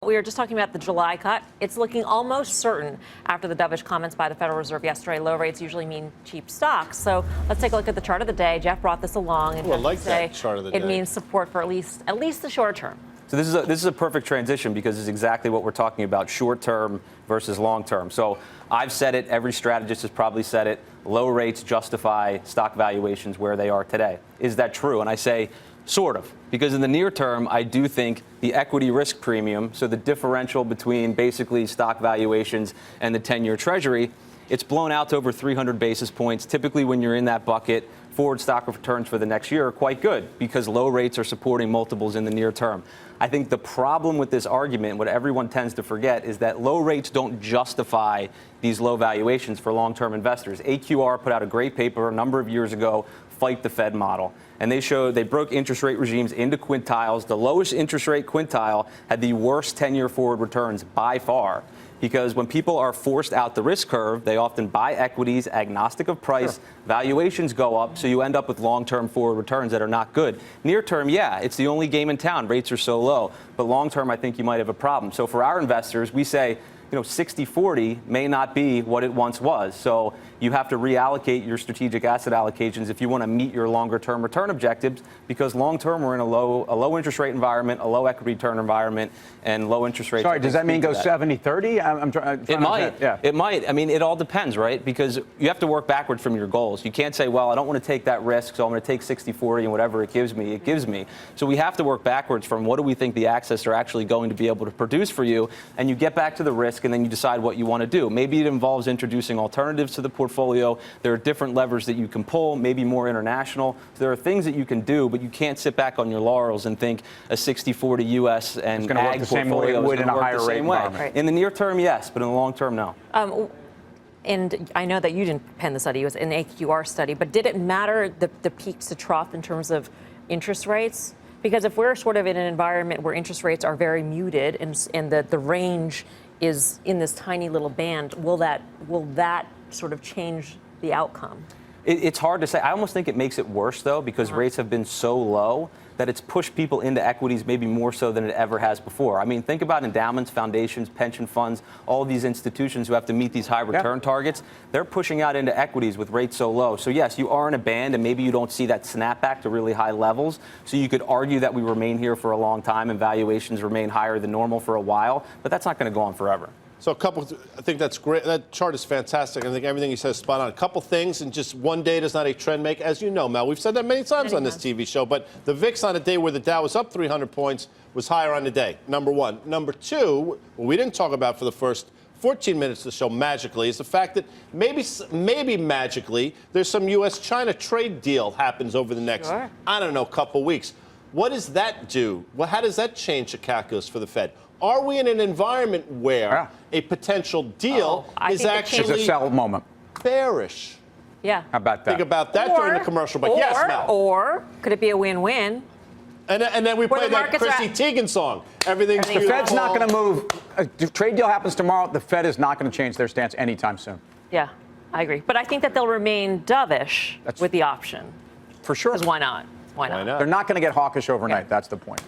We were just talking about the July cut. It's looking almost certain after the dovish comments by the Federal Reserve yesterday. Low rates usually mean cheap stocks. So let's take a look at the chart of the day. Jeff brought this along, and I like that chart of the day. It means support for at least the short term. So this is a perfect transition because it's exactly what we're talking about: short term versus long term. So I've said it. Every strategist has probably said it. Low rates justify stock valuations where they are today. Is that true? And I say, sort of, because in the near term, I do think the equity risk premium, so the differential between basically stock valuations and the 10-year Treasury, it's blown out to over 300 basis points. Typically, when you're in that bucket, forward stock returns for the next year are quite good because low rates are supporting multiples in the near term. I think the problem with this argument, what everyone tends to forget, is that low rates don't justify these low valuations for long-term investors. AQR put out a great paper a number of years ago, Fight the Fed model. And they broke interest rate regimes into quintiles. The lowest interest rate quintile had the worst 10-year forward returns by far. Because when people are forced out the risk curve, they often buy equities agnostic of price. Sure. Valuations go up, so you end up with long-term forward returns that are not good. Near term, yeah, it's the only game in town. Rates are so low. But long term, I think you might have a problem. So for our investors, we say, 60-40 may not be what it once was. So you have to reallocate your strategic asset allocations if you want to meet your longer-term return objectives, because long-term we're in a low interest rate environment, a low equity return environment, and low interest rates. Sorry, does that mean go 70-30? It might. Yeah. It might. I mean, it all depends, right? Because you have to work backward from your goals. You can't say, well, I don't want to take that risk, so I'm going to take 60-40 and whatever it gives me. So we have to work backwards from what do we think the assets are actually going to be able to produce for you, and you get back to the risk, and then you decide what you want to do. Maybe it involves introducing alternatives to the portfolio. There are different levers that you can pull, maybe more international. So there are things that you can do, but you can't sit back on your laurels and think a 60-40 U.S. and ag portfolio is going to work the same way. Right. In the near term, yes, but in the long term, no. And I know that you didn't pen the study. It was an AQR study. But did it matter the peak to trough in terms of interest rates? Because if we're sort of in an environment where interest rates are very muted and the range is in this tiny little band, will that sort of change the outcome? It's hard to say. I almost think it makes it worse, though, because rates have been so low that it's pushed people into equities maybe more so than it ever has before. I mean, think about endowments, foundations, pension funds, all of these institutions who have to meet these high return targets. They're pushing out into equities with rates so low. So, yes, you are in a band, and maybe you don't see that snapback to really high levels. So you could argue that we remain here for a long time and valuations remain higher than normal for a while, but that's not going to go on forever. So I think that's great. That chart is fantastic. I think everything he says is spot on. A couple things, and just one day does not a trend make. As you know, Mel, we've said that many times on this TV show, but the VIX on a day where the Dow was up 300 points was higher on the day, number one. Number two, what we didn't talk about for the first 14 minutes of the show magically is the fact that maybe magically there's some U.S.-China trade deal happens over the next, couple weeks. What does that do? Well, how does that change the calculus for the Fed? Are we in an environment where a potential deal is actually a sell moment, bearish? Yeah. How about that? Think about that during the commercial break. Yes, Mel. Or could it be a win-win? And then we play that Chrissy Teigen song. Everything's the Fed's not going to move. The trade deal happens tomorrow. The Fed is not going to change their stance anytime soon. Yeah, I agree. But I think that they'll remain dovish with the option. For sure. Because why not? Why not? They're not going to get hawkish overnight. That's the point.